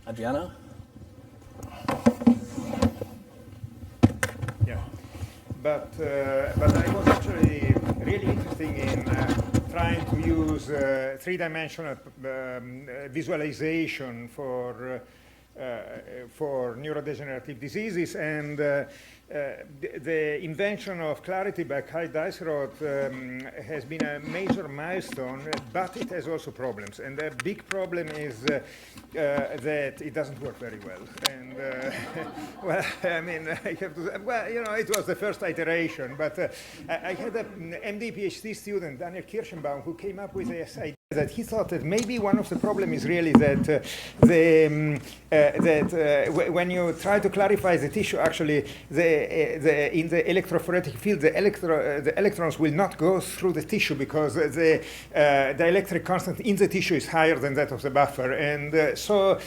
Adriano? Yeah, but I was actually really interested in trying to use three-dimensional visualization for neurodegenerative diseases, and the invention of clarity by Kai Diceroth has been a major milestone, but it has also problems. And the big problem is that it doesn't work very well. And well, I mean, I have to. Well, you know, it was the first iteration, but I had an MD PhD student, Daniel Kirschenbaum, who came up with this idea that he thought that maybe one of the problems is really that when you try to clarify the tissue, actually, in the electrophoretic field, the electrons will not go through the tissue because the electric constant in the tissue is higher than that of the buffer. And so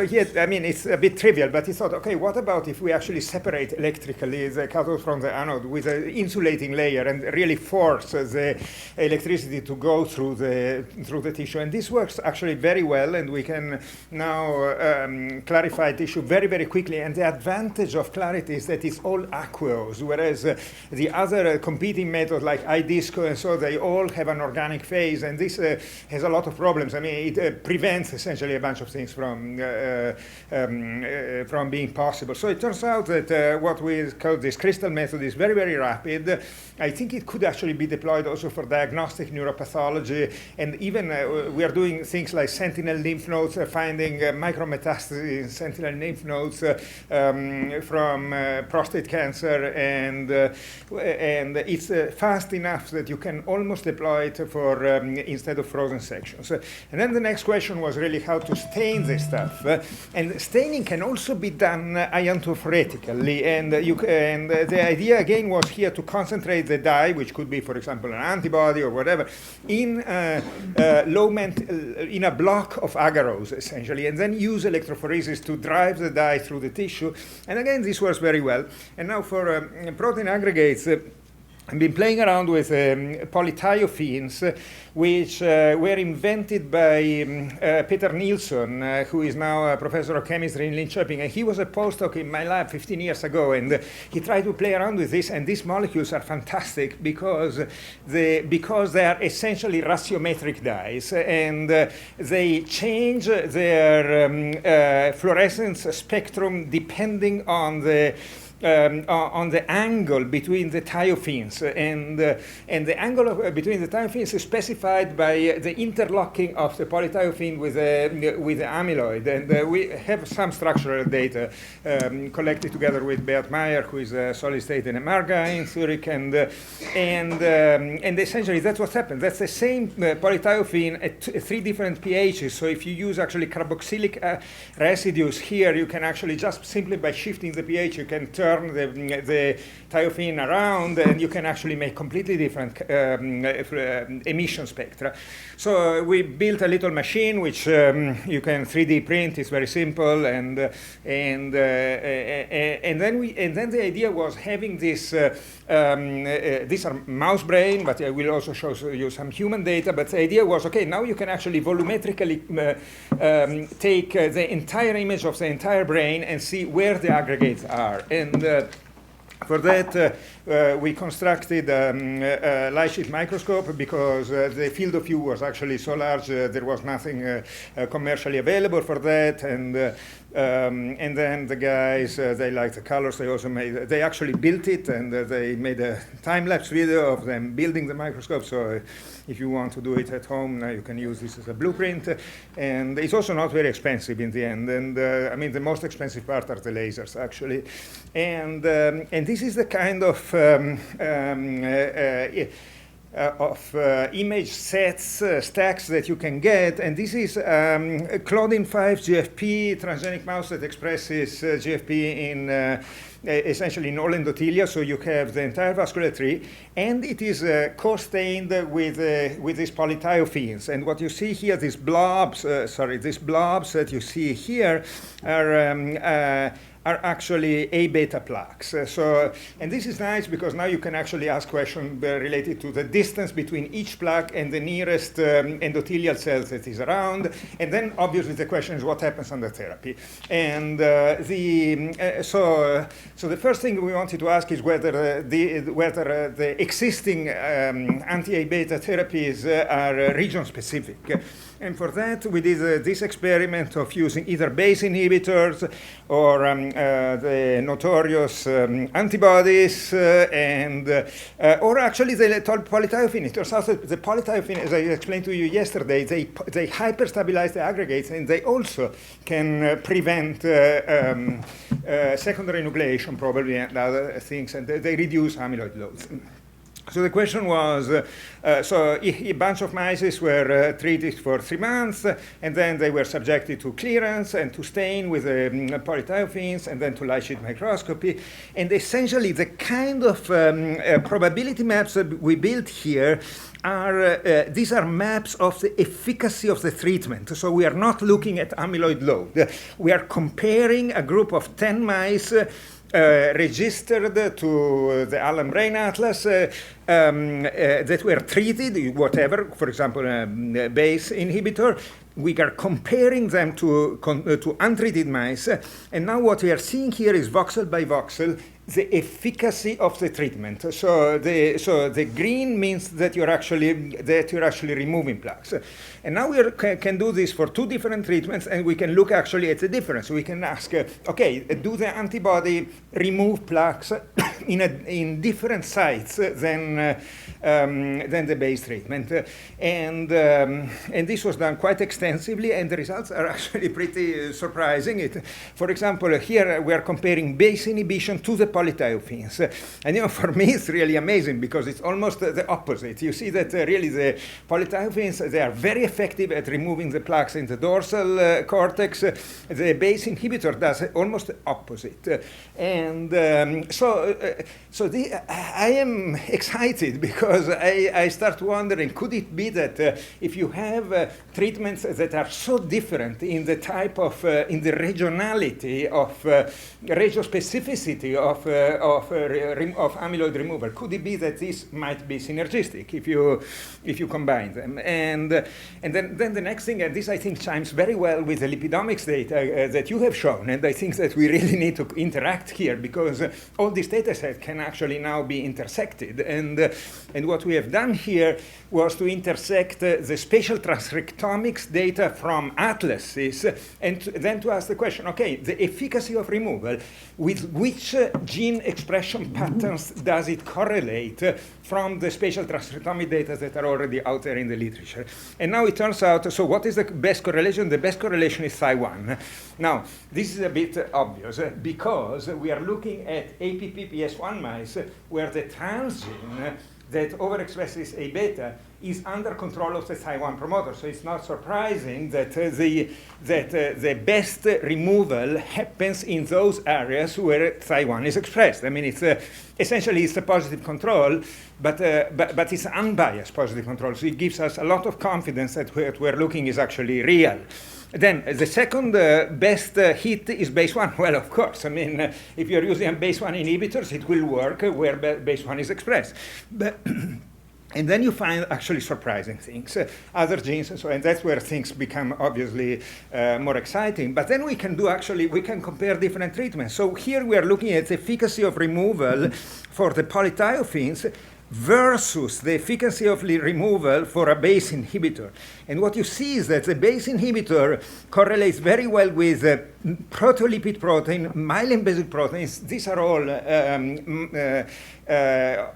he had, I mean, it's a bit trivial, but he thought, okay, what about if we actually separate electrically the cathode from the anode with an insulating layer and really force the electricity to go through the tissue? And this works actually very well, and we can now clarify tissue very, very quickly. And the advantage of clarity is that it's all aqueous, whereas the other competing methods like iDisco and so, they all have an organic phase, and this has a lot of problems. I mean, it prevents essentially a bunch of things from being possible. So it turns out that what we call this crystal method is very, very rapid. I think it could actually be deployed also for diagnostic neuropathology, and even we are doing things like sentinel lymph nodes, finding micrometastases in sentinel lymph nodes from prostate cancer, and it's fast enough that you can almost deploy it for instead of frozen sections. And then the next question was really how to stain this stuff, and staining can also be done iontophoretically, and the idea again was here to concentrate the dye, which could be, for example, an antibody or whatever, in in a block of agarose, essentially, and then use electrophoresis to drive the dye through the tissue. And again, this works very well. And now for protein aggregates, I've been playing around with polythiophene, which were invented by Peter Nilsson, who is now a professor of chemistry in Linköping. And he was a postdoc in my lab 15 years ago, and he tried to play around with this. And these molecules are fantastic because they are essentially ratiometric dyes, and they change their fluorescence spectrum depending on the angle between the thiophenes, and the angle between the thiophenes is specified by the interlocking of the polythiophene with the amyloid. And we have some structural data collected together with Beat Meyer, who is a solid-state NMR guy in Zurich, and essentially that's what happened. That's the same polythiophene at 3 different pHs. So if you use actually carboxylic residues here, you can actually just simply by shifting the pH, you can turn the thiophene around, and you can actually make completely different emission spectra. So we built a little machine which you can 3D print. It's very simple, and then the idea was having this. These are mouse brain, but I will also show you some human data. But the idea was, okay, now you can actually volumetrically take the entire image of the entire brain and see where the aggregates are. And for that, we constructed a light sheet microscope because the field of view was actually so large, there was nothing commercially available for that. And then the guys, they liked the colors. They actually built it, and they made a time-lapse video of them building the microscope. So if you want to do it at home, now you can use this as a blueprint. And it's also not very expensive in the end. And I mean, the most expensive part are the lasers, actually. And this is the kind of image sets, stacks that you can get. And this is Claudin 5 GFP, transgenic mouse that expresses GFP in essentially in all endothelia, so you have the entire vascular tree, and it is co-stained with these polythiophenes. And what you see here, these blobs that you see here are are actually A-beta plaques. And this is nice because now you can actually ask questions related to the distance between each plaque and the nearest endothelial cells that is around. And then obviously the question is what happens under therapy. And so the first thing we wanted to ask is whether the existing anti-A-beta therapies are region-specific. And for that, we did this experiment of using either BACE inhibitors or the notorious antibodies, or actually the polythiophene. It turns out that the polythiophene, as I explained to you yesterday, they hyperstabilize the aggregates, and they also can prevent secondary nucleation, probably, and other things, and they reduce amyloid loads. So the question was, so a bunch of mice were treated for 3 months, and then they were subjected to clearance and to stain with polythiophenes, and then to light sheet microscopy. And essentially, the kind of probability maps that we built here these are maps of the efficacy of the treatment. So we are not looking at amyloid load. We are comparing a group of 10 mice registered to the Allen Brain Atlas that were treated, whatever, for example, BACE inhibitor. We are comparing them to untreated mice. And now what we are seeing here is voxel by voxel the efficacy of the treatment. So the green means that you're actually removing plaques. And now we can do this for 2 different treatments, and we can look actually at the difference. We can ask, okay, do the antibody remove plaques in different sites than the BACE treatment? And this was done quite extensively, and the results are actually pretty surprising. For example, here we are comparing BACE inhibition to the polythiophenes. And for me, it's really amazing because it's almost the opposite. You see that really the polythiophenes, they are very effective at removing the plaques in the dorsal cortex. The BACE inhibitor does almost the opposite. And I am excited because I start wondering, could it be that if you have treatments that are so different in the type of, in the regionality of regiospecificity of amyloid removal, could it be that this might be synergistic if you combine them? And then the next thing, and this I think chimes very well with the lipidomics data that you have shown, and I think that we really need to interact here because all these data sets can actually now be intersected. And what we have done here was to intersect the spatial transcriptomics data from atlases, and then to ask the question, okay, the efficacy of removal, with which gene expression patterns does it correlate from the spatial transcriptomic data that are already out there in the literature? And now it turns out, so what is the best correlation? The best correlation is Thy1. Now, this is a bit obvious because we are looking at APPPS1 mice where the transgene that overexpresses A-beta is under control of the Thy1 promoter. So it's not surprising that the best removal happens in those areas where Thy1 is expressed. I mean, it's essentially it's a positive control, but it's unbiased positive control. So it gives us a lot of confidence that what we're looking is actually real. Then the second best hit is BACE1. Well, of course. I mean, if you're using BACE1 inhibitors, it will work where BACE1 is expressed. But and then you find actually surprising things, other genes, and so, and that's where things become obviously more exciting. But then we can compare different treatments. So here we are looking at the efficacy of removal for the polythiophenes versus the efficacy of removal for a BACE inhibitor. And what you see is that the BACE inhibitor correlates very well with proteolipid protein, myelin-basic proteins. These are all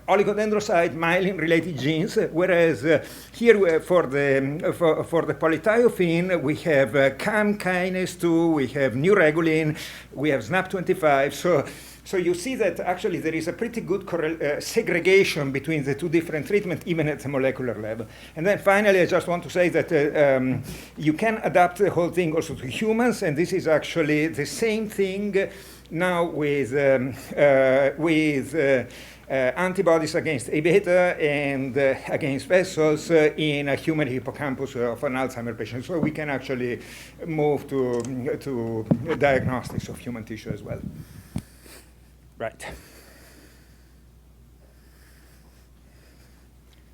oligodendrocyte myelin-related genes, whereas here for the polythiophene, we have CAM kinase 2, we have neuregulin, we have SNAP25. So you see that actually there is a pretty good segregation between the two different treatments, even at the molecular level. And then finally, I just want to say that you can adapt the whole thing also to humans, and this is actually the same thing now with antibodies against A beta and against vessels in a human hippocampus of an Alzheimer's patient. So we can actually move to diagnostics of human tissue as well. Right.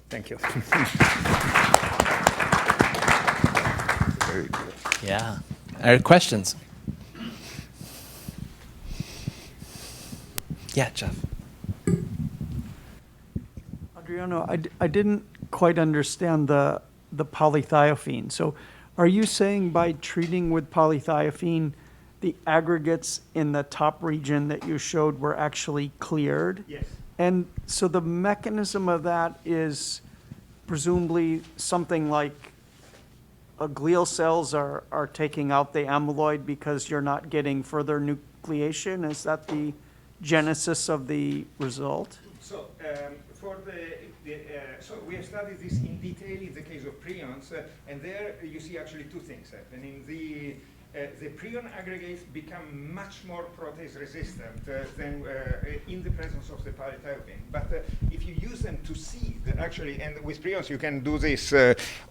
Thank you. Very good. Yeah. Are questions? Yeah, Jeff. Adriano, I didn't quite understand the polythiophene. So are you saying by treating with polythiophene, the aggregates in the top region that you showed were actually cleared? Yes. And so the mechanism of that is presumably something like glial cells are taking out the amyloid because you're not getting further nucleation? Is that the genesis of the result? So so we have studied this in detail in the case of prions, and there you see actually two things happening. The prion aggregates become much more protease resistant than in the presence of the polythiophene. But if you use them to seed, actually, and with prions you can do this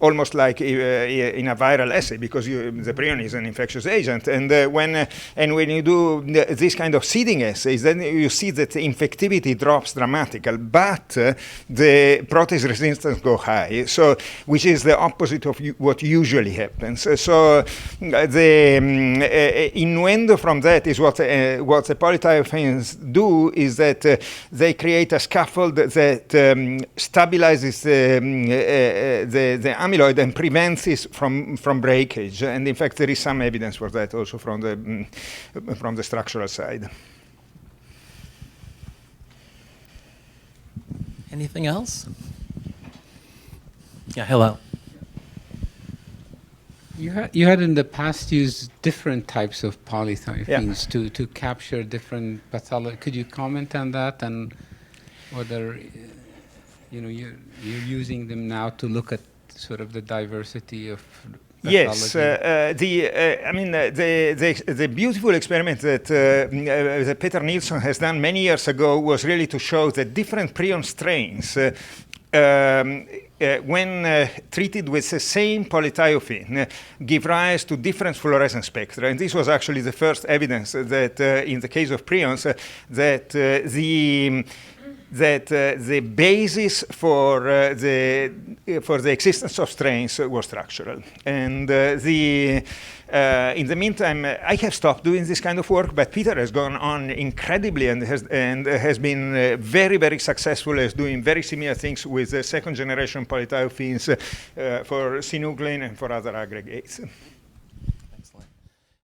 almost like in a viral assay, because the prion is an infectious agent. And when you do this kind of seeding assays, then you see that the infectivity drops dramatically, but the protease resistance go high. So, which is the opposite of what usually happens. So the innuendo from that is what the polythiophenes do is that they create a scaffold that stabilizes the amyloid and prevents it from breakage. And in fact, there is some evidence for that also from the structural side. Anything else? Yeah, hello. You had in the past used different types of polythiophene to capture different pathology. Could you comment on that, and whether you're using them now to look at sort of the diversity of pathology? Yes, the beautiful experiment that Peter Nilsson has done many years ago was really to show that different prion strains when treated with the same polythiophene, give rise to different fluorescence spectra. And this was actually the first evidence that in the case of prions, that the basis for the existence of strains was structural. And in the meantime, I have stopped doing this kind of work, but Peter has gone on incredibly and has been very, very successful as doing very similar things with second generation polythiophenes for synuclein and for other aggregates.